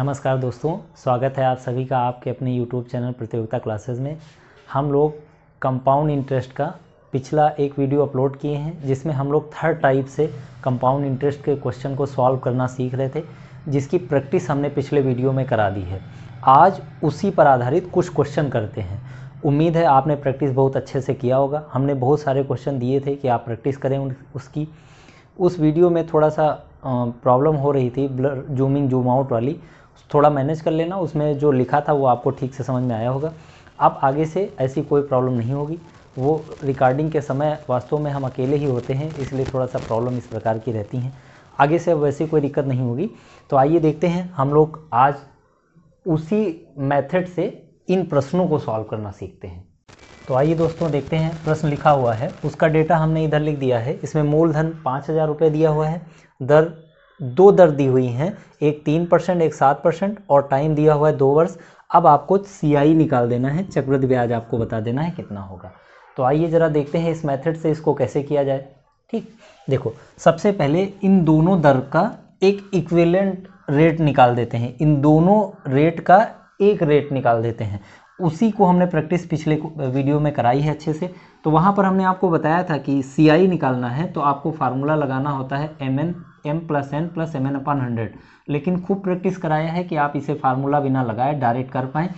नमस्कार दोस्तों, स्वागत है आप सभी का आपके अपने YouTube चैनल प्रतियोगिता क्लासेस में। हम लोग कंपाउंड इंटरेस्ट का पिछला एक वीडियो अपलोड किए हैं जिसमें हम लोग थर्ड टाइप से कंपाउंड इंटरेस्ट के क्वेश्चन को सॉल्व करना सीख रहे थे, जिसकी प्रैक्टिस हमने पिछले वीडियो में करा दी है। आज उसी पर आधारित कुछ क्वेश्चन करते हैं। उम्मीद है आपने प्रैक्टिस बहुत अच्छे से किया होगा। हमने बहुत सारे क्वेश्चन दिए थे कि आप प्रैक्टिस करें उसकी। उस वीडियो में थोड़ा सा प्रॉब्लम हो रही थी, ब्लर जूमिंग जूम आउट वाली, थोड़ा मैनेज कर लेना। उसमें जो लिखा था वो आपको ठीक से समझ में आया होगा। अब आगे से ऐसी कोई प्रॉब्लम नहीं होगी। वो रिकॉर्डिंग के समय वास्तव में हम अकेले ही होते हैं, इसलिए थोड़ा सा प्रॉब्लम इस प्रकार की रहती हैं। आगे से अब वैसी कोई दिक्कत नहीं होगी। तो आइए देखते हैं, हम लोग आज उसी मेथड से इन प्रश्नों को सॉल्व करना सीखते हैं। तो आइए दोस्तों देखते हैं, प्रश्न लिखा हुआ है, उसका डेटा हमने इधर लिख दिया है। इसमें मूलधन 5,000 रुपये दिया हुआ है, दर दो दर दी हुई हैं, एक 3% एक 7% और टाइम दिया हुआ है 2 वर्ष। अब आपको CI निकाल देना है, चक्रवृद्धि ब्याज आपको बता देना है कितना होगा। तो आइए ज़रा देखते हैं इस मेथड से इसको कैसे किया जाए। ठीक, देखो सबसे पहले इन दोनों दर का एक इक्विवेलेंट रेट निकाल देते हैं। इन दोनों रेट का एक रेट निकाल देते हैं। उसी को हमने प्रैक्टिस पिछले वीडियो में कराई है अच्छे से। तो वहाँ पर हमने आपको बताया था कि CI निकालना है तो आपको फार्मूला लगाना होता है MN M+N + MN/100। लेकिन खूब प्रैक्टिस कराया है कि आप इसे फार्मूला बिना लगाए डायरेक्ट कर पाएँ।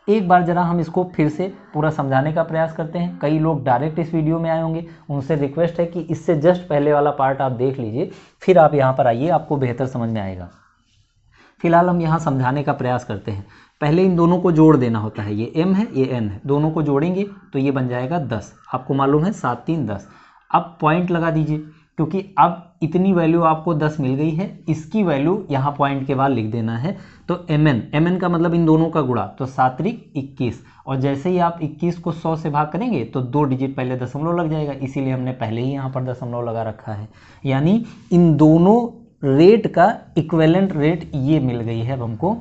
एक बार ज़रा हम इसको फिर से पूरा समझाने का प्रयास करते हैं। कई लोग डायरेक्ट इस वीडियो में आए होंगे, उनसे रिक्वेस्ट है कि इससे जस्ट पहले वाला पार्ट आप देख लीजिए, फिर आप यहाँ पर आइए, आपको बेहतर समझ में आएगा। फिलहाल हम यहाँ समझाने का प्रयास करते हैं। पहले इन दोनों को जोड़ देना होता है। ये M है, ये N है, दोनों को जोड़ेंगे तो ये बन जाएगा 10। आपको मालूम है 7 3 10। अब पॉइंट लगा दीजिए, क्योंकि अब इतनी वैल्यू आपको 10 मिल गई है, इसकी वैल्यू यहाँ पॉइंट के बाद लिख देना है। तो MN का मतलब इन दोनों का गुणा, तो 7 × 21। और जैसे ही आप 21 को 100 से भाग करेंगे तो 2 डिजिट पहले दशमलव लग जाएगा, इसीलिए हमने पहले ही यहाँ पर दशमलव लगा रखा है। यानी इन दोनों रेट का इक्विवेलेंट रेट ये मिल गई है। अब हमको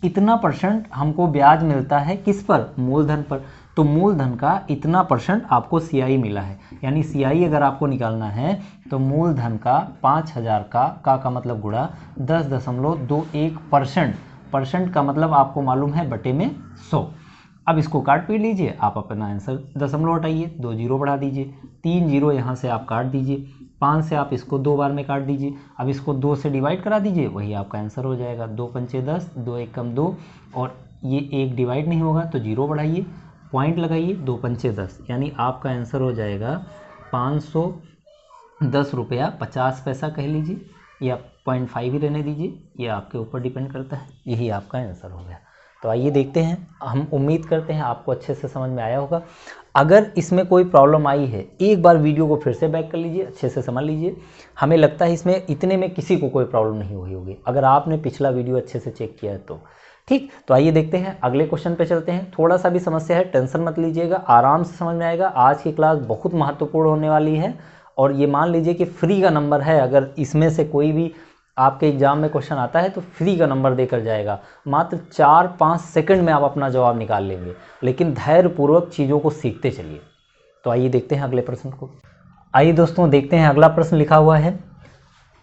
इतना % हमको ब्याज मिलता है किस पर? मूलधन पर। तो मूलधन का इतना % आपको CI मिला है। यानी CI अगर आपको निकालना है तो मूलधन का 5,000 का मतलब गुणा 10.21%। % का मतलब आपको मालूम है बटे में 100। अब इसको काट पीट लीजिए, आप अपना आंसर दशमलव हटाइए, 2 जीरो बढ़ा दीजिए, 3 जीरो यहाँ से आप काट दीजिए, 5 से आप इसको 2 बार में काट दीजिए। अब इसको 2 से डिवाइड करा दीजिए, वही आपका आंसर हो जाएगा। 2 पंचे 10, 2 एक कम 2, और ये एक डिवाइड नहीं होगा तो जीरो बढ़ाइए, पॉइंट लगाइए, 2 पंचे 10, यानी आपका आंसर हो जाएगा 510 रुपया 50 पैसा कह लीजिए, या 0.5 ही रहने दीजिए, ये आपके ऊपर डिपेंड करता है। यही आपका आंसर हो गया। तो आइए देखते हैं, हम उम्मीद करते हैं आपको अच्छे से समझ में आया होगा। अगर इसमें कोई प्रॉब्लम आई है, एक बार वीडियो को फिर से बैक कर लीजिए, अच्छे से समझ लीजिए। हमें लगता है इसमें इतने में किसी को कोई प्रॉब्लम नहीं हुई होगी, अगर आपने पिछला वीडियो अच्छे से चेक किया है तो। ठीक, तो आइए देखते हैं, अगले क्वेश्चन पे चलते हैं। थोड़ा सा भी समस्या है टेंशन मत लीजिएगा, आराम से समझ में आएगा। आज की क्लास बहुत महत्वपूर्ण होने वाली है, और ये मान लीजिए कि फ्री का नंबर है। अगर इसमें से कोई भी आपके एग्जाम में क्वेश्चन आता है तो फ्री का नंबर देकर जाएगा। मात्र 4-5 सेकंड में आप अपना जवाब निकाल लेंगे, लेकिन धैर्यपूर्वक चीज़ों को सीखते चलिए। तो आइए देखते हैं अगले प्रश्न को। आइए दोस्तों देखते हैं, अगला प्रश्न लिखा हुआ है।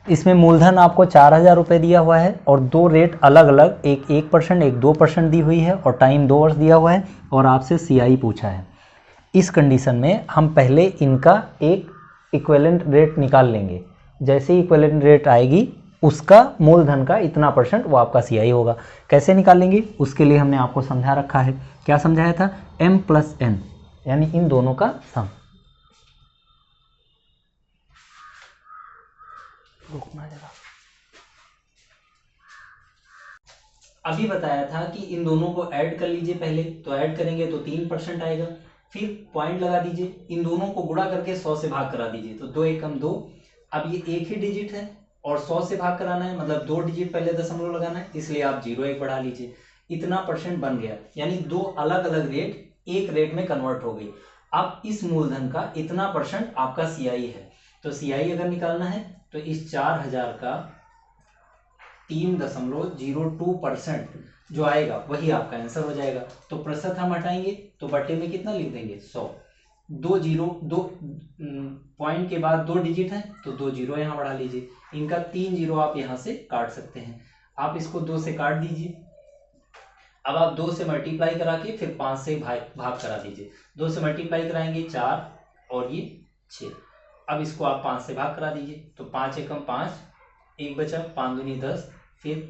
इसमें मूलधन आपको 4,000 रुपये दिया हुआ है और दो रेट अलग अलग, एक 1% एक 2% दी हुई है, और टाइम 2 वर्ष दिया हुआ है, और आपसे CI पूछा है। इस कंडीशन में हम पहले इनका एक इक्विवेलेंट रेट निकाल लेंगे। जैसे ही इक्विवेलेंट रेट आएगी, उसका मूलधन का इतना % वो आपका CI होगा। कैसे निकालेंगे उसके लिए हमने आपको समझा रखा है। क्या समझाया था? M+N, यानी इन दोनों का सम। रुकना जरा। अभी बताया था कि इन दोनों को ऐड कर लीजिए पहले, तो ऐड करेंगे तो 3% आएगा, फिर पॉइंट लगा दीजिए, इन दोनों को गुणा करके 100 से भाग करा दीजिए, तो 2 एक कम 2। अब ये एक ही डिजिट है और 100 से भाग कराना है, मतलब 2 डिजिट पहले दशमलव लगाना है, इसलिए आप 0 एक बढ़ा लीजिए। इतना % बन गया, यानी 2 अलग अलग रेट एक रेट में कन्वर्ट हो गई। अब इस मूलधन का इतना % आपका CI है। तो CI अगर निकालना है तो इस 4,000 का 3.02% जो आएगा वही आपका आंसर हो जाएगा। तो प्रतिशत हम हटाएंगे तो बटे में कितना लिख देंगे? 100। 2 जीरो, 2 पॉइंट के बाद 2 डिजिट है तो 2 जीरो यहाँ बढ़ा लीजिए, इनका 3 जीरो आप यहाँ से काट सकते हैं। आप इसको 2 से काट दीजिए, अब आप 2 से मल्टीप्लाई करा के फिर 5 से भाग करा दीजिए। 2 से मल्टीप्लाई कराएंगे 4 और ये 6। अब इसको आप 5 से भाग करा दीजिए, तो 5 एकम 5, 1 बचा, 5 दूनी 10। फिर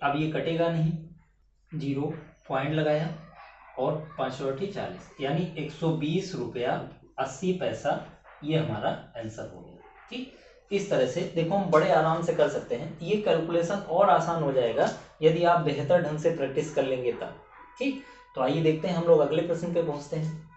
अब ये कटेगा नहीं, 0 पॉइंट लगाया और 5 और 40, यानी 120 रुपया 80 पैसा ये हमारा आंसर हो गया। ठीक, इस तरह से देखो हम बड़े आराम से कर सकते हैं। ये कैलकुलेशन और आसान हो जाएगा यदि आप बेहतर ढंग से प्रैक्टिस कर लेंगे तब। ठीक, तो आइए देखते हैं हम लोग अगले प्रश्न पे पहुंचते हैं।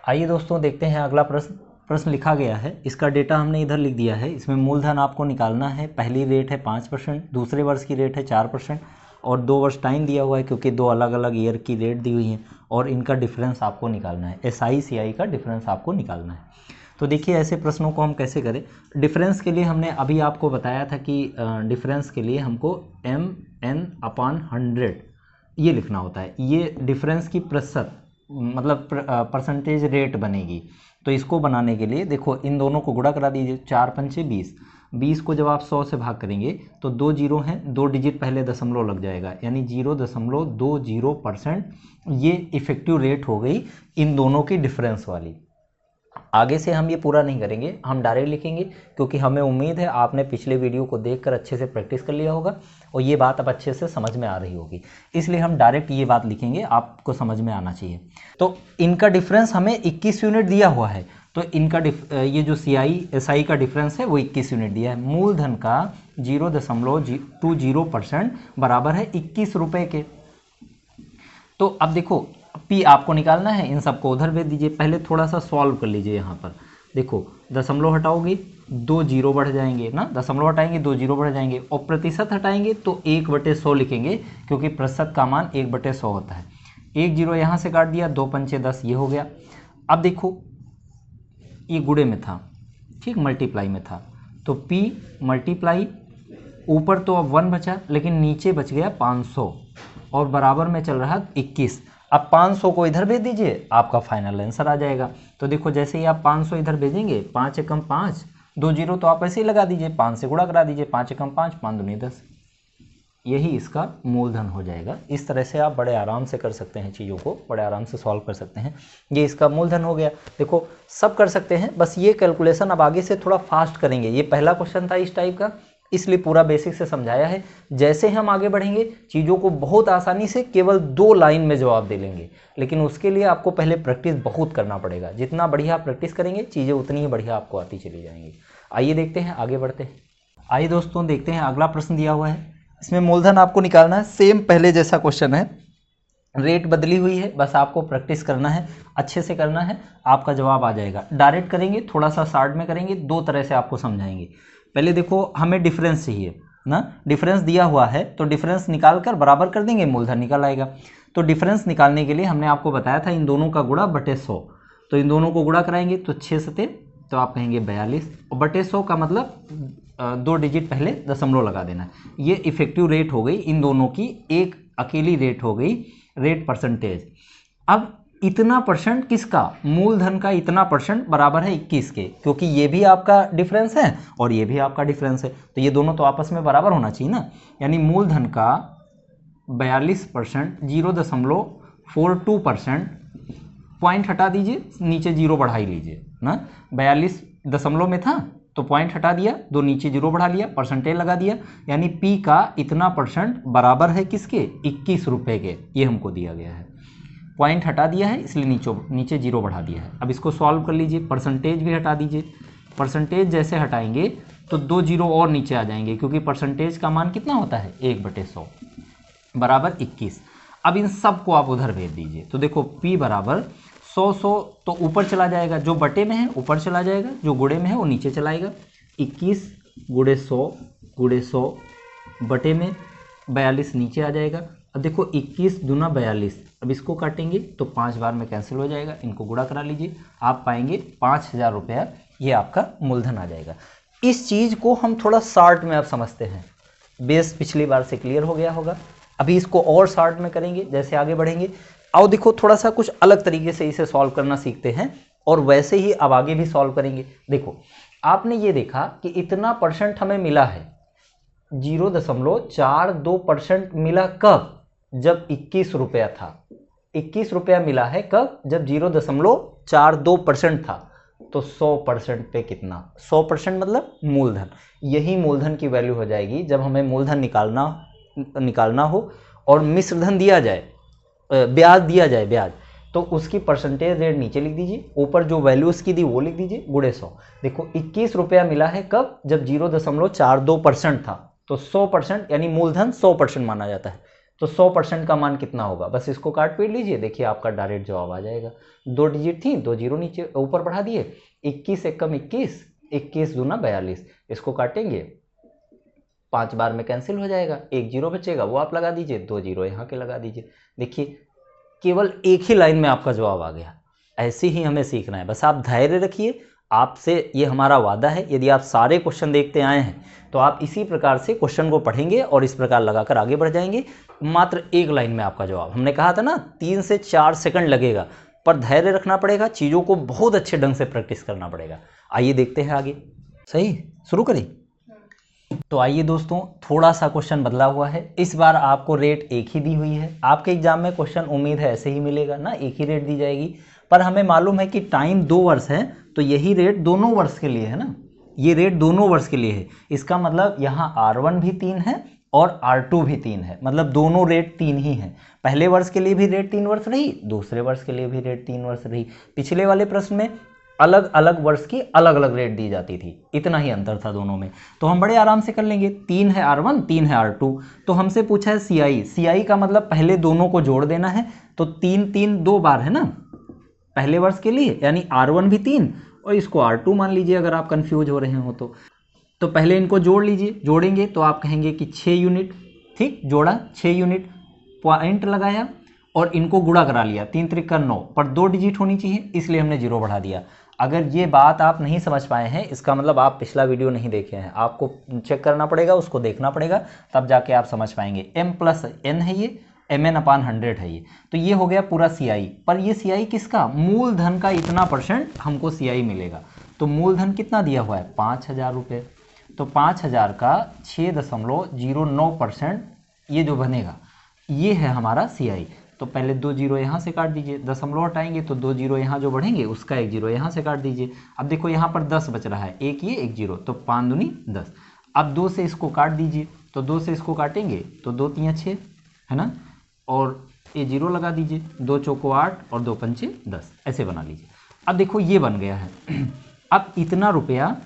आइए दोस्तों देखते हैं अगला प्रश्न लिखा गया है। इसका डेटा हमने इधर लिख दिया है। इसमें मूलधन आपको निकालना है। पहली रेट है 5%, दूसरे वर्ष की रेट है 4% और 2 वर्ष टाइम दिया हुआ है क्योंकि 2 अलग अलग ईयर की रेट दी हुई है और इनका डिफरेंस आपको निकालना है। SI CI का डिफरेंस आपको निकालना है। तो देखिए ऐसे प्रश्नों को हम कैसे करें। डिफरेंस के लिए हमने अभी आपको बताया था कि डिफरेंस के लिए हमको MN/100 ये लिखना होता है। ये डिफरेंस की प्रतिशत मतलब परसेंटेज रेट बनेगी। तो इसको बनाने के लिए देखो इन दोनों को गुणा करा दीजिए। 4 पंचे 20, 20 को जब आप 100 से भाग करेंगे तो 2 जीरो हैं, 2 डिजिट पहले दशमलव लग जाएगा, यानी 0.20% ये इफेक्टिव रेट हो गई इन दोनों की डिफरेंस वाली। आगे से हम ये पूरा नहीं करेंगे, हम डायरेक्ट लिखेंगे क्योंकि हमें उम्मीद है आपने पिछले वीडियो को देखकर अच्छे से प्रैक्टिस कर लिया होगा और ये बात अब अच्छे से समझ में आ रही होगी, इसलिए हम डायरेक्ट ये बात लिखेंगे, आपको समझ में आना चाहिए। तो इनका डिफरेंस हमें 21 यूनिट दिया हुआ है, तो इनका ये जो CI SI का डिफरेंस है वो 21 यूनिट दिया है। मूलधन का 0.20% बराबर है 21 रुपये के। तो अब देखो P आपको निकालना है, इन सबको उधर भेज दीजिए। पहले थोड़ा सा सॉल्व कर लीजिए। यहाँ पर देखो दशमलव हटाओगे 2 जीरो बढ़ जाएंगे ना, दशमलव हटाएंगे 2 जीरो बढ़ जाएंगे और प्रतिशत हटाएंगे तो 1/100 लिखेंगे क्योंकि प्रतिशत का मान 1/100 होता है। 1 जीरो यहाँ से काट दिया, 2 पंचे 10 ये हो गया। अब देखो ये गुणे में था, ठीक, मल्टीप्लाई में था, तो P मल्टीप्लाई ऊपर तो अब 1 बचा लेकिन नीचे बच गया 500 और बराबर में चल रहा 21। अब 500 को इधर भेज दीजिए, आपका फाइनल आंसर आ जाएगा। तो देखो जैसे ही आप 500 इधर भेजेंगे, 5 एकम 5, 2 जीरो तो आप ऐसे ही लगा दीजिए, 5 से गुणा करा दीजिए, 5 एकम 5, 5 दूनी 10, यही इसका मूलधन हो जाएगा। इस तरह से आप बड़े आराम से कर सकते हैं, चीज़ों को बड़े आराम से सॉल्व कर सकते हैं। ये इसका मूलधन हो गया। देखो सब कर सकते हैं, बस ये कैलकुलेशन अब आगे से थोड़ा फास्ट करेंगे। ये पहला क्वेश्चन था इस टाइप का, इसलिए पूरा बेसिक से समझाया है। जैसे हम आगे बढ़ेंगे चीज़ों को बहुत आसानी से केवल 2 लाइन में जवाब दे लेंगे, लेकिन उसके लिए आपको पहले प्रैक्टिस बहुत करना पड़ेगा। जितना बढ़िया आप प्रैक्टिस करेंगे चीज़ें उतनी ही बढ़िया आपको आती चली जाएंगी। आइए देखते हैं, आगे बढ़ते हैं। आइए दोस्तों देखते हैं अगला प्रश्न दिया हुआ है। इसमें मूलधन आपको निकालना है, सेम पहले जैसा क्वेश्चन है, रेट बदली हुई है, बस आपको प्रैक्टिस करना है, अच्छे से करना है, आपका जवाब आ जाएगा। डायरेक्ट करेंगे, थोड़ा सा शार्ट में करेंगे, 2 तरह से आपको समझाएंगे। पहले देखो हमें डिफरेंस चाहिए ना, डिफरेंस दिया हुआ है तो डिफरेंस निकाल कर बराबर कर देंगे, मूलधन निकल आएगा। तो डिफरेंस निकालने के लिए हमने आपको बताया था इन दोनों का गुणा बटे 100, तो इन दोनों को गुणा कराएंगे तो 6 सते तो आप कहेंगे 42 और बटे 100 का मतलब 2 डिजिट पहले दशमलव लगा देना। ये इफेक्टिव रेट हो गई इन दोनों की, एक अकेली रेट हो गई, रेट परसेंटेज। अब इतना परसेंट किसका, मूलधन का इतना परसेंट बराबर है 21 के, क्योंकि ये भी आपका डिफरेंस है और ये भी आपका डिफरेंस है, तो ये दोनों तो आपस में बराबर होना चाहिए ना। यानी मूलधन का 42%, 0.42%, पॉइंट हटा दीजिए, नीचे 0 बढ़ा ही लीजिए ना। 42 दशमलव में था तो पॉइंट हटा दिया, 2 नीचे 0 बढ़ा लिया, परसेंटेज लगा दिया, यानी P का इतना परसेंट बराबर है किसके, 21 रुपये के। ये हमको दिया गया है, पॉइंट हटा दिया है इसलिए नीचे 0 बढ़ा दिया है। अब इसको सॉल्व कर लीजिए, परसेंटेज भी हटा दीजिए। परसेंटेज जैसे हटाएंगे तो 2 जीरो और नीचे आ जाएंगे, क्योंकि परसेंटेज का मान कितना होता है, 1/100 बराबर 21। अब इन सब को आप उधर भेज दीजिए, तो देखो P बराबर 100 तो ऊपर चला जाएगा, जो बटे में है ऊपर चला जाएगा, जो गुणे में है वो नीचे चलाएगा। 21 गुणे 100 बटे में 42 नीचे आ जाएगा। अब देखो 21 दूना 42, अब इसको काटेंगे तो 5 बार में कैंसिल हो जाएगा, इनको गुणा करा लीजिए, आप पाएंगे 5000 रुपया, ये आपका मूलधन आ जाएगा। इस चीज़ को हम थोड़ा शॉर्ट में अब समझते हैं, बेस पिछली बार से क्लियर हो गया होगा। अभी इसको और शॉर्ट में करेंगे जैसे आगे बढ़ेंगे। आओ देखो थोड़ा सा कुछ अलग तरीके से इसे सॉल्व करना सीखते हैं और वैसे ही अब आगे भी सॉल्व करेंगे। देखो आपने ये देखा कि इतना परसेंट हमें मिला है, 0.42% मिला कब, जब 21 रुपया था। 21 रुपया मिला है कब? जब 0.42% था। तो 100% पे कितना? 100% मतलब मूलधन। यही मूलधन की वैल्यू हो जाएगी जब हमें मूलधन निकालना हो और मिश्रधन दिया जाए, ब्याज दिया जाए, ब्याज, तो उसकी परसेंटेज रेट नीचे लिख दीजिए, ऊपर जो वैल्यू उसकी दी वो लिख दीजिए, गुणे 100। देखो 21 रुपया मिला है कब? जब 0.42% था। तो 100% यानी मूलधन 100% माना जाता है। तो 100% का मान कितना होगा? बस इसको काट पीट लीजिए, देखिए आपका डायरेक्ट जवाब आ जाएगा। 2 डिजिट थी, 2 जीरो नीचे ऊपर बढ़ा दिए, 21 एकम 21, 21 दूना 42, इसको काटेंगे 5 बार में कैंसिल हो जाएगा, 1 जीरो बचेगा, वो आप लगा दीजिए, 2 जीरो यहाँ के लगा दीजिए। देखिए केवल एक ही लाइन में आपका जवाब आ गया। ऐसे ही हमें सीखना है, बस आप धैर्य रखिए। आपसे ये हमारा वादा है, यदि आप सारे क्वेश्चन देखते आए हैं तो आप इसी प्रकार से क्वेश्चन को पढ़ेंगे और इस प्रकार लगाकर आगे बढ़ जाएंगे। मात्र एक लाइन में आपका जवाब। हमने कहा था ना 3 से 4 सेकंड लगेगा, पर धैर्य रखना पड़ेगा, चीज़ों को बहुत अच्छे ढंग से प्रैक्टिस करना पड़ेगा। आइए देखते हैं आगे। सही, शुरू करें। तो आइए दोस्तों, थोड़ा सा क्वेश्चन बदला हुआ है। इस बार आपको रेट एक ही दी हुई है। आपके एग्जाम में क्वेश्चन उम्मीद है ऐसे ही मिलेगा ना, एक ही रेट दी जाएगी। पर हमें मालूम है कि टाइम 2 वर्ष है, तो यही रेट दोनों वर्ष के लिए है ना, ये रेट दोनों वर्ष के लिए है। इसका मतलब यहाँ R1 भी 3 है और R2 भी 3 है, मतलब दोनों रेट 3 ही हैं। पहले वर्ष के लिए भी रेट 3 वर्ष रही, दूसरे वर्ष के लिए भी रेट 3 वर्ष रही। पिछले वाले प्रश्न में अलग अलग वर्ष की अलग अलग रेट दी जाती थी, इतना ही अंतर था दोनों में। तो हम बड़े आराम से कर लेंगे। 3 है R1, 3 है R2। तो हमसे पूछा है CI का मतलब पहले दोनों को जोड़ देना है। तो 3 3 2 बार है ना पहले वर्ष के लिए, यानी R1 भी 3 और इसको R2 मान लीजिए अगर आप कंफ्यूज हो रहे हो तो पहले इनको जोड़ लीजिए। जोड़ेंगे तो आप कहेंगे कि 6 यूनिट, ठीक, जोड़ा 6 यूनिट, पॉइंट लगाया और इनको गुणा करा लिया, 3 त्रिक 9, पर 2 डिजिट होनी चाहिए इसलिए हमने 0 बढ़ा दिया। अगर ये बात आप नहीं समझ पाए हैं, इसका मतलब आप पिछला वीडियो नहीं देखे हैं, आपको चेक करना पड़ेगा, उसको देखना पड़ेगा, तब जाके आप समझ पाएंगे। m+n है ये, mn/100 है ये। तो ये हो गया पूरा CI। पर ये CI किसका? मूलधन का इतना % हमको CI मिलेगा। तो मूलधन कितना दिया हुआ है? 5,000 रुपये। तो 5,000 का 6.09% ये जो बनेगा ये है हमारा CI। तो पहले 2 जीरो यहाँ से काट दीजिए, दशमलव हटाएंगे तो 2 जीरो यहाँ जो बढ़ेंगे उसका 1 जीरो यहाँ से काट दीजिए। अब देखो यहाँ पर 10 बच रहा है, एक ये 1 जीरो, तो 5 दूनी 10। अब 2 से इसको काट दीजिए, तो 2 से इसको काटेंगे तो 2 तियाँ 6 है ना, और ये जीरो लगा दीजिए, 2 चौको 8 और 2 पंचे 10, ऐसे बना लीजिए। अब देखो ये बन गया है। अब इतना रुपया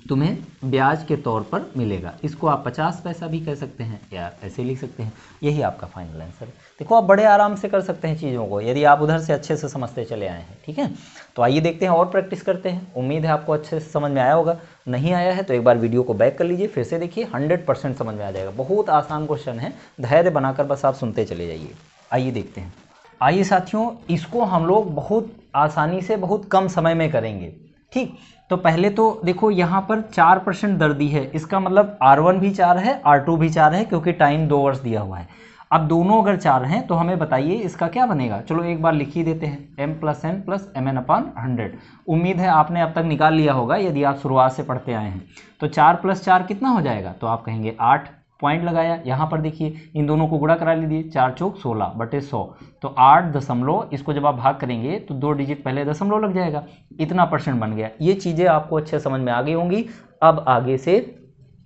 तुम्हें ब्याज के तौर पर मिलेगा। इसको आप 50 पैसा भी कह सकते हैं या ऐसे लिख सकते हैं। यही आपका फाइनल आंसर है। देखो आप बड़े आराम से कर सकते हैं चीज़ों को, यदि आप उधर से अच्छे से समझते चले आए हैं। ठीक है, तो आइए देखते हैं और प्रैक्टिस करते हैं। उम्मीद है आपको अच्छे से समझ में आया होगा। नहीं आया है तो एक बार वीडियो को बैक कर लीजिए, फिर से देखिए, 100% समझ में आ जाएगा। बहुत आसान क्वेश्चन है, धैर्य बनाकर बस आप सुनते चले जाइए। आइए देखते हैं। आइए साथियों, इसको हम लोग बहुत आसानी से बहुत कम समय में करेंगे। ठीक, तो पहले तो देखो यहाँ पर 4% दर दी है, इसका मतलब R1 भी 4 है, R2 भी 4 है, क्योंकि टाइम 2 वर्ष दिया हुआ है। अब दोनों अगर 4 हैं तो हमें बताइए इसका क्या बनेगा। चलो एक बार लिख ही देते हैं, m+n+mn/100। उम्मीद है आपने अब तक निकाल लिया होगा यदि आप शुरुआत से पढ़ते आए हैं। तो 4 + 4 कितना हो जाएगा? तो आप कहेंगे 8, पॉइंट लगाया। यहाँ पर देखिए इन दोनों को गुणा करा लीजिए, 4 चौक 16/100। तो 8 दशमलव, इसको जब आप भाग करेंगे तो 2 डिजिट पहले दशमलव लग जाएगा, इतना % बन गया। ये चीज़ें आपको अच्छे समझ में आ गई होंगी। अब आगे से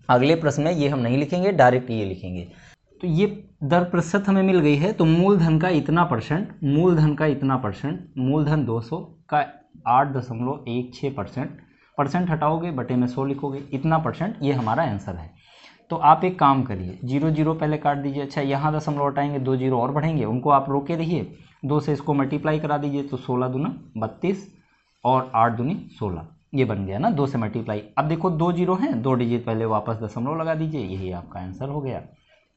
अगले प्रश्न में ये हम नहीं लिखेंगे, डायरेक्ट ये लिखेंगे। तो ये दर प्रतिशत हमें मिल गई है। तो मूलधन का इतना %, मूलधन का इतना %, मूलधन 200 का 8.16%, % हटाओगे बटे में 100 लिखोगे, इतना %, ये हमारा आंसर है। तो आप एक काम करिए, 0 0 पहले काट दीजिए। अच्छा, यहाँ दशमलव हटाएंगे, 2 जीरो और बढ़ेंगे, उनको आप रोके रहिए। 2 से इसको मल्टीप्लाई करा दीजिए, तो 16 दूना 32 और 8 दूनी 16, ये बन गया ना 2 से मल्टीप्लाई। अब देखो 2 जीरो हैं, 2 डिजिट पहले वापस दशमलव लगा दीजिए, यही आपका आंसर हो गया।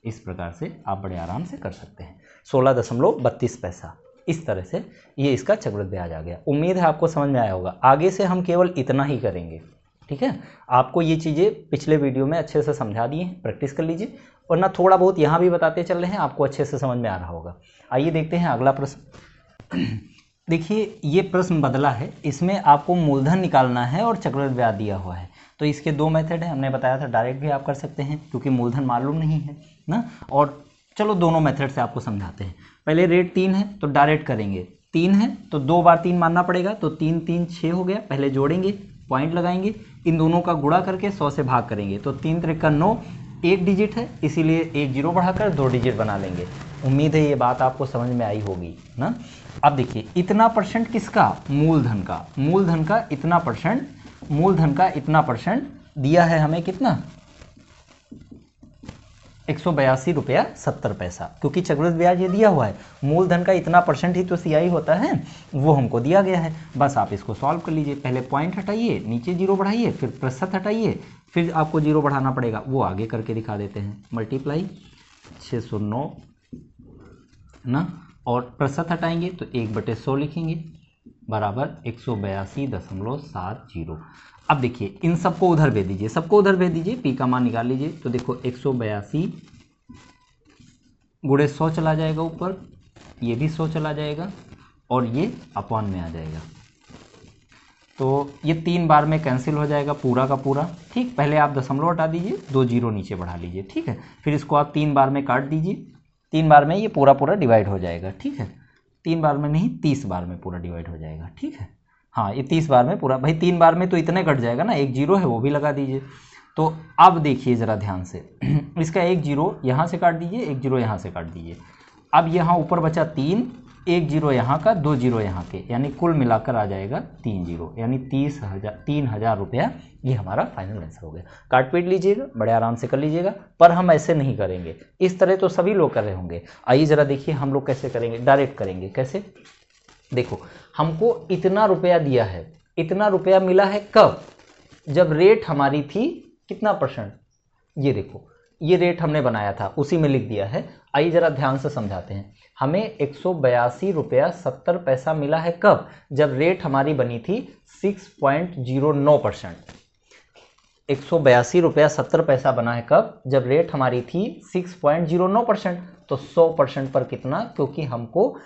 इस प्रकार से आप बड़े आराम से कर सकते हैं। 16.32 पैसा, इस तरह से ये इसका चक्रवृद्धि ब्याज आ गया। उम्मीद है आपको समझ में आया होगा। आगे से हम केवल इतना ही करेंगे। ठीक है, आपको ये चीज़ें पिछले वीडियो में अच्छे से समझा दी हैं, प्रैक्टिस कर लीजिए, वरना थोड़ा बहुत यहाँ भी बताते चल रहे हैं, आपको अच्छे से समझ में आ रहा होगा। आइए देखते हैं अगला प्रश्न। देखिए ये प्रश्न बदला है, इसमें आपको मूलधन निकालना है और चक्रवृद्धि ब्याज दिया हुआ है। तो इसके 2 मेथड हैं, हमने बताया था, डायरेक्ट भी आप कर सकते हैं क्योंकि मूलधन मालूम नहीं है ना, और चलो दोनों मेथड से आपको समझाते हैं। पहले रेट 3 है तो डायरेक्ट करेंगे, 3 है तो 2 बार 3 मानना पड़ेगा, तो 3 3 6 हो गया। पहले जोड़ेंगे, पॉइंट लगाएंगे, इन दोनों का गुणा करके 100 से भाग करेंगे, तो 3 त्रिका 9, एक डिजिट है इसीलिए एक जीरो बढ़ाकर 2 डिजिट बना लेंगे। उम्मीद है ये बात आपको समझ में आई होगी ना। अब देखिए इतना परसेंट किसका, मूलधन का, मूलधन का इतना परसेंट, मूलधन का इतना परसेंट दिया है हमें कितना, 182 रुपया 70 पैसा, क्योंकि चक्रवृद्धि ब्याज ये दिया हुआ है, मूलधन का इतना परसेंट ही तो सीआई होता है, वो हमको दिया गया है। बस आप इसको सॉल्व कर लीजिए, पहले पॉइंट हटाइए, नीचे जीरो बढ़ाइए, फिर प्रतिशत हटाइए, फिर आपको जीरो बढ़ाना पड़ेगा, वो आगे करके दिखा देते हैं। मल्टीप्लाई 609 ना, और प्रतिशत हटाएंगे तो 1/100 लिखेंगे बराबर 182.70। अब देखिए इन सबको उधर भेज दीजिए, सबको उधर भेज दीजिए, पी का मान निकाल लीजिए, तो देखो 182 गुणे 100 चला जाएगा ऊपर, ये भी 100 चला जाएगा और ये अपॉन में आ जाएगा, तो ये 3 बार में कैंसिल हो जाएगा पूरा का पूरा। ठीक, पहले आप दशमलव हटा दीजिए, 2 जीरो नीचे बढ़ा लीजिए, ठीक है। फिर इसको आप 3 बार में काट दीजिए, 3 बार में ये पूरा पूरा डिवाइड हो जाएगा, ठीक है। 3 बार में नहीं, 30 बार में पूरा डिवाइड हो जाएगा, ठीक है। हाँ, ये 30 बार में पूरा, भाई 3 बार में तो इतने कट जाएगा ना, एक जीरो है वो भी लगा दीजिए। तो अब देखिए ज़रा ध्यान से, इसका एक जीरो यहाँ से काट दीजिए, एक जीरो यहाँ से काट दीजिए। अब यहाँ ऊपर बचा 3, एक जीरो यहाँ का, 2 जीरो यहाँ के, यानी कुल मिलाकर आ जाएगा 3 जीरो, यानी 3,000 रुपया ये हमारा फाइनल आंसर हो गया। काट पीट लीजिएगा, बड़े आराम से कर लीजिएगा, पर हम ऐसे नहीं करेंगे, इस तरह तो सभी लोग कर रहे होंगे। आइए ज़रा देखिए हम लोग कैसे करेंगे, डायरेक्ट करेंगे। कैसे, देखो हमको इतना रुपया दिया है, इतना रुपया मिला है कब, जब रेट हमारी थी कितना परसेंट, ये देखो ये रेट हमने बनाया था, उसी में लिख दिया है। आइए ज़रा ध्यान से समझाते हैं। हमें 182 रुपया 70 पैसा मिला है कब, जब रेट हमारी बनी थी 6.09%। 182 रुपया 70 पैसा बना है कब, जब रेट हमारी थी 6.09%। तो 100% पर कितना, क्योंकि हमको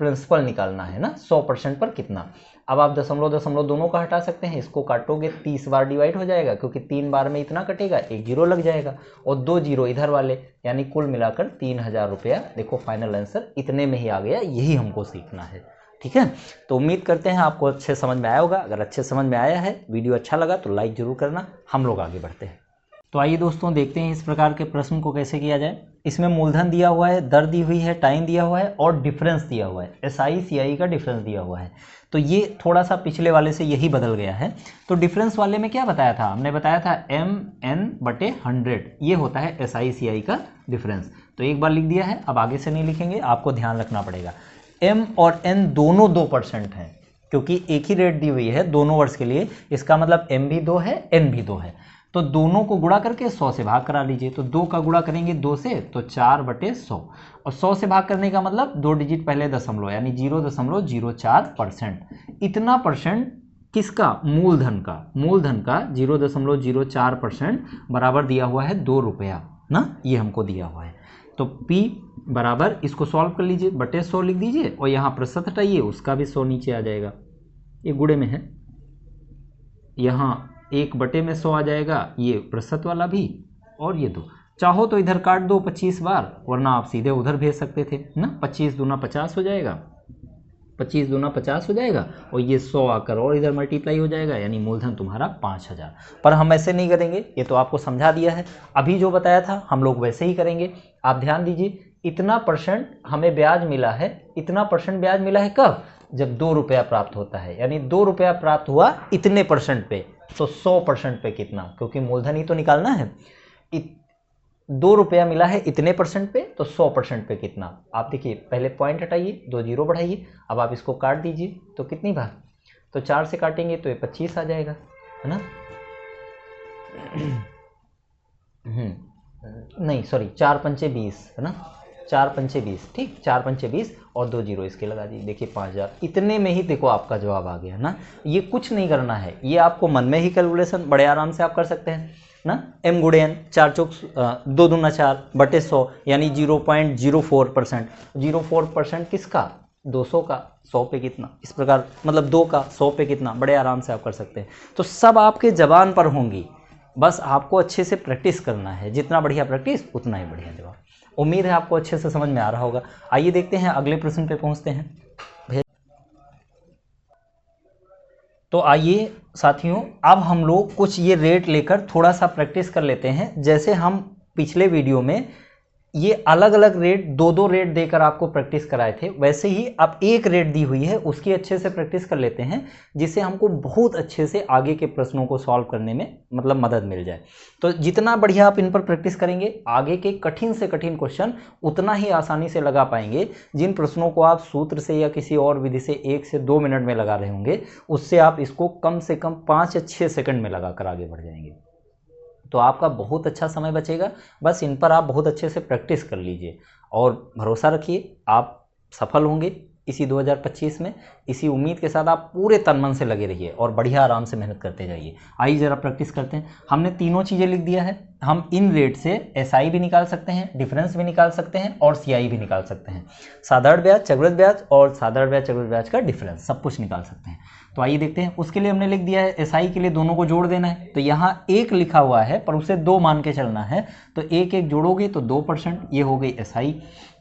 प्रिंसिपल निकालना है ना, 100% पर कितना। अब आप दशमलव दशमलव दोनों का हटा सकते हैं, इसको काटोगे 30 बार डिवाइड हो जाएगा, क्योंकि 3 बार में इतना कटेगा, एक जीरो लग जाएगा और 2 जीरो इधर वाले, यानी कुल मिलाकर 3,000 रुपया। देखो फाइनल आंसर इतने में ही आ गया, यही हमको सीखना है, ठीक है। तो उम्मीद करते हैं आपको अच्छे समझ में आया होगा। अगर अच्छे समझ में आया है, वीडियो अच्छा लगा तो लाइक जरूर करना। हम लोग आगे बढ़ते हैं। तो आइए दोस्तों देखते हैं इस प्रकार के प्रश्न को कैसे किया जाए। इसमें मूलधन दिया हुआ है, दर दी हुई है, टाइम दिया हुआ है और डिफरेंस दिया हुआ है, एसआई सीआई का डिफरेंस दिया हुआ है। तो ये थोड़ा सा पिछले वाले से यही बदल गया है। तो डिफरेंस वाले में क्या बताया था, हमने बताया था MN/100, ये होता है एसआई सीआई का डिफरेंस। तो एक बार लिख दिया है, अब आगे से नहीं लिखेंगे, आपको ध्यान रखना पड़ेगा। M और N दोनों 2% हैं, क्योंकि एक ही रेट दी हुई है दोनों वर्ष के लिए, इसका मतलब M भी 2 है, N भी 2 है। तो दोनों को गुणा करके 100 से भाग करा लीजिए। तो 2 का गुणा करेंगे 2 से, तो 4/100, और 100 से भाग करने का मतलब 2 डिजिट पहले दशमलव, यानी 0.04%। इतना परसेंट किसका, मूलधन का, मूलधन का 0.04% बराबर दिया हुआ है 2 रुपया ना, ये हमको दिया हुआ है। तो P बराबर, इसको सॉल्व कर लीजिए, बटे 100 लिख दीजिए, और यहाँ प्रतिशत हटाइए, उसका भी 100 नीचे आ जाएगा, ये गुणे में है, यहाँ 1/100 आ जाएगा, ये प्रतिशत वाला भी, और ये 2। चाहो तो इधर काट दो 25 बार, वरना आप सीधे उधर भेज सकते थे ना। 25 दूना 50 हो जाएगा, 25 दूना 50 हो जाएगा, और ये 100 आकर और इधर मल्टीप्लाई हो जाएगा, यानी मूलधन तुम्हारा 5,000। पर हम ऐसे नहीं करेंगे, ये तो आपको समझा दिया है। अभी जो बताया था हम लोग वैसे ही करेंगे। आप ध्यान दीजिए, इतना परसेंट हमें ब्याज मिला है, इतना परसेंट ब्याज मिला है कब, जब 2 रुपया प्राप्त होता है, यानी 2 रुपया प्राप्त हुआ इतने परसेंट पे, तो 100% पे कितना, क्योंकि मूलधन ही तो निकालना है। 2 रुपया मिला है इतने परसेंट पे, तो 100% पे कितना। आप देखिए, पहले पॉइंट हटाइए, 2 जीरो बढ़ाइए, अब आप इसको काट दीजिए, तो कितनी बार, तो 4 से काटेंगे तो ये 25 आ जाएगा, है ना। नहीं सॉरी, 4 पंचे 20 है ना, 4 पंचे 20, ठीक, 4 पंचे 20 और 2 जीरो इसके लगा दीजिए। देखिए 5,000, इतने में ही देखो आपका जवाब आ गया ना। ये कुछ नहीं करना है, ये आपको मन में ही कैलकुलेशन बड़े आराम से आप कर सकते हैं ना। M गुणे N, 4 चौक 2 दूना 4 बटे 100, यानी 0.04%। 0.04% किसका, 200 का, 100 पे कितना, इस प्रकार, मतलब 2 का 100 पे कितना, बड़े आराम से आप कर सकते हैं। तो सब आपके जबान पर होंगी, बस आपको अच्छे से प्रैक्टिस करना है, जितना बढ़िया प्रैक्टिस उतना ही बढ़िया जवाब। उम्मीद है आपको अच्छे से समझ में आ रहा होगा। आइए देखते हैं अगले प्रश्न पे पहुंचते हैं। तो आइए साथियों, अब हम लोग कुछ ये रेट लेकर थोड़ा सा प्रैक्टिस कर लेते हैं। जैसे हम पिछले वीडियो में ये अलग अलग रेट, दो दो रेट देकर आपको प्रैक्टिस कराए थे, वैसे ही अब एक रेट दी हुई है, उसकी अच्छे से प्रैक्टिस कर लेते हैं, जिससे हमको बहुत अच्छे से आगे के प्रश्नों को सॉल्व करने में मतलब मदद मिल जाए। तो जितना बढ़िया आप इन पर प्रैक्टिस करेंगे, आगे के कठिन से कठिन क्वेश्चन उतना ही आसानी से लगा पाएंगे। जिन प्रश्नों को आप सूत्र से या किसी और विधि से 1 से 2 मिनट में लगा रहे होंगे, उससे आप इसको कम से कम 5 या 6 सेकंड में लगाकर आगे बढ़ जाएंगे। तो आपका बहुत अच्छा समय बचेगा। बस इन पर आप बहुत अच्छे से प्रैक्टिस कर लीजिए और भरोसा रखिए, आप सफल होंगे इसी 2025 में। इसी उम्मीद के साथ आप पूरे तन मन से लगे रहिए और बढ़िया आराम से मेहनत करते जाइए। आइए ज़रा प्रैक्टिस करते हैं। हमने तीनों चीज़ें लिख दिया है। हम इन रेट से SI भी निकाल सकते हैं, डिफरेंस भी निकाल सकते हैं और CI भी निकाल सकते हैं। साधारण ब्याज, चक्रवृद्धि ब्याज और साधारण ब्याज चक्रवृद्धि ब्याज का डिफरेंस सब कुछ निकाल सकते हैं। तो आइए देखते हैं। उसके लिए हमने लिख दिया है SI के लिए दोनों को जोड़ देना है। तो यहाँ 1 लिखा हुआ है पर उसे 2 मान के चलना है। तो 1 1 जोड़ोगे तो 2%, ये हो गई SI।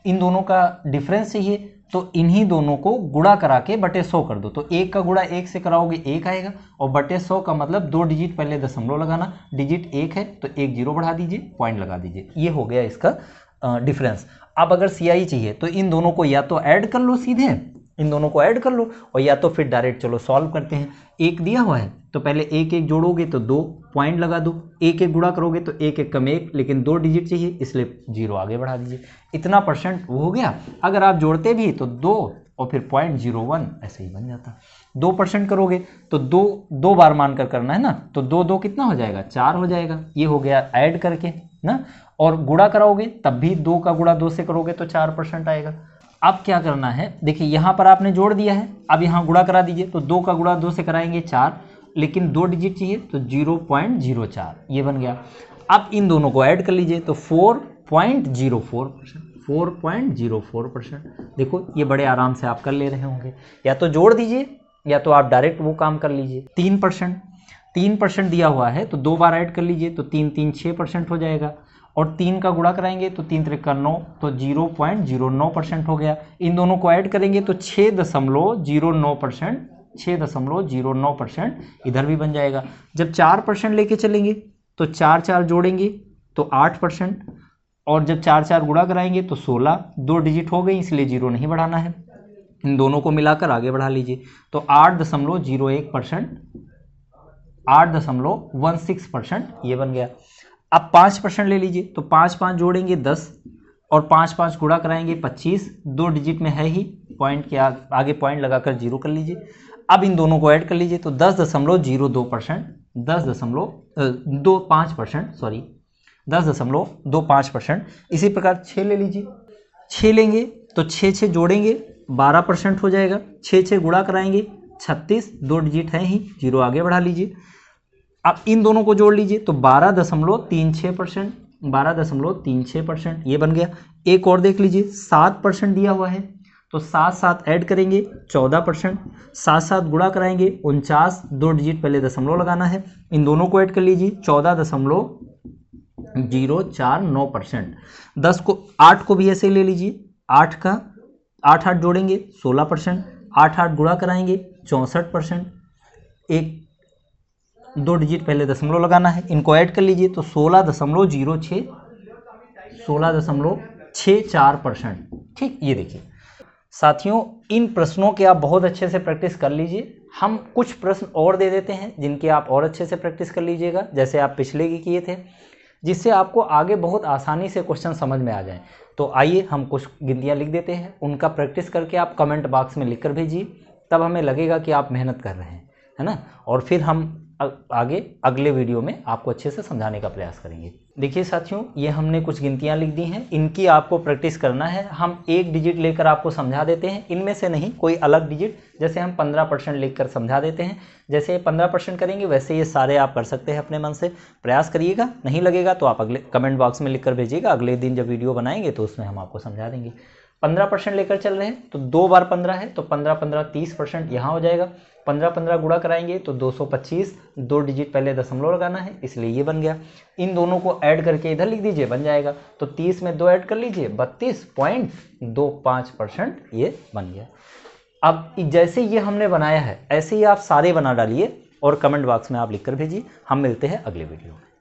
इन दोनों का डिफरेंस चाहिए, तो इन्हीं दोनों को गुणा करा के बटे 100 कर दो। तो 1 का गुणा 1 से कराओगे 1 आएगा और बटे 100 का मतलब 2 डिजिट पहले दशमलव लगाना। डिजिट 1 है तो 1 0 बढ़ा दीजिए, पॉइंट लगा दीजिए। ये हो गया इसका डिफरेंस। अब अगर CI चाहिए तो इन दोनों को या तो ऐड कर लो सीधे, इन दोनों को ऐड कर लो, और या तो फिर डायरेक्ट चलो सॉल्व करते हैं। 1 दिया हुआ है तो पहले 1 1 जोड़ोगे तो 2, पॉइंट लगा दो। 1 1 गुणा करोगे तो 1 1 कम 1, लेकिन 2 डिजिट चाहिए इसलिए 0 आगे बढ़ा दीजिए। इतना % वो हो गया। अगर आप जोड़ते भी तो 2 और फिर 0.01 ऐसे ही बन जाता। 2% करोगे तो 2 बार मान कर करना है ना, तो 2 2 कितना हो जाएगा, 4 हो जाएगा। ये हो गया ऐड करके ना। और गुणा कराओगे तब भी 2 का गुणा 2 से करोगे तो 4% आएगा। अब क्या करना है, देखिए यहाँ पर आपने जोड़ दिया है, अब यहाँ गुणा करा दीजिए। तो 2 का गुणा 2 से कराएंगे 4, लेकिन 2 डिजिट चाहिए तो 0.04 ये बन गया। अब इन दोनों को ऐड कर लीजिए तो 4.04%, 4.04%। देखो ये बड़े आराम से आप कर ले रहे होंगे। या तो जोड़ दीजिए या तो आप डायरेक्ट वो काम कर लीजिए। 3% दिया हुआ है तो 2 बार ऐड कर लीजिए तो 3 3 6% हो जाएगा। और 3 का गुणा कराएंगे तो 3 3 9 तो 0.09% हो गया। इन दोनों को ऐड करेंगे तो 6.09%, 6.09% इधर भी बन जाएगा। जब 4% लेके चलेंगे तो 4 4 जोड़ेंगे तो 8%, और जब 4 4 गुणा कराएंगे तो 16, 2 डिजिट हो गई इसलिए 0 नहीं बढ़ाना है। इन दोनों को मिलाकर आगे बढ़ा लीजिए तो 8.01%, 8.16% ये बन गया। अब 5% ले लीजिए तो 5 5 जोड़ेंगे 10 और 5 5 गुणा कराएंगे 25, 2 डिजिट में है ही, पॉइंट के आगे पॉइंट लगाकर 0 कर लीजिए। अब इन दोनों को ऐड कर लीजिए तो 10.02%, 10.25%, सॉरी 10.25%। इसी प्रकार 6 ले लीजिए, 6 लेंगे तो 6 6 जोड़ेंगे 12% हो जाएगा। 6 6 गुणा कराएंगे 36, 2 डिजिट है ही, 0 आगे बढ़ा लीजिए। अब इन दोनों को जोड़ लीजिए तो 12.36%, 12.36% ये बन गया। एक और देख लीजिए 7% दिया हुआ है तो 7 7 ऐड करेंगे 14%, 7 7 गुणा कराएंगे 49, 2 डिजिट पहले दशमलव लगाना है। इन दोनों को ऐड कर लीजिए 14.049%। 10 को 8 को भी ऐसे ले लीजिए, 8 का 8 8 जोड़ेंगे 16%, 8 8 गुणा कराएंगे 64%, एक 2 डिजिट पहले दशमलव लगाना है। इनको ऐड कर लीजिए तो 16.64%। ठीक, ये देखिए साथियों, इन प्रश्नों के आप बहुत अच्छे से प्रैक्टिस कर लीजिए। हम कुछ प्रश्न और दे देते हैं जिनके आप और अच्छे से प्रैक्टिस कर लीजिएगा, जैसे आप पिछले की किए थे, जिससे आपको आगे बहुत आसानी से क्वेश्चन समझ में आ जाएं। तो आइए हम कुछ गिनतियाँ लिख देते हैं, उनका प्रैक्टिस करके आप कमेंट बॉक्स में लिख कर भेजिए, तब हमें लगेगा कि आप मेहनत कर रहे हैं, है ना। और फिर हम आगे अगले वीडियो में आपको अच्छे से समझाने का प्रयास करेंगे। देखिए साथियों, ये हमने कुछ गिनतियां लिख दी हैं, इनकी आपको प्रैक्टिस करना है। हम एक डिजिट लेकर आपको समझा देते हैं, इनमें से नहीं कोई अलग डिजिट, जैसे हम 15% लिखकर समझा देते हैं। जैसे 15% करेंगे वैसे ये सारे आप कर सकते हैं अपने मन से। प्रयास करिएगा, नहीं लगेगा तो आप अगले कमेंट बॉक्स में लिख कर भेजिएगा। अगले दिन जब वीडियो बनाएंगे तो उसमें हम आपको समझा देंगे। 15% लेकर चल रहे हैं तो 2 बार 15 है, तो 15 15 30% यहाँ हो जाएगा। 15 15 गुणा कराएंगे तो 225, 2 डिजिट पहले दशमलव लगाना है इसलिए ये बन गया। इन दोनों को ऐड करके इधर लिख दीजिए, बन जाएगा। तो 30 में 2 ऐड कर लीजिए, 32.25% ये बन गया। अब जैसे ये हमने बनाया है ऐसे ही आप सारे बना डालिए और कमेंट बॉक्स में आप लिखकर भेजिए। हम मिलते हैं अगले वीडियो में।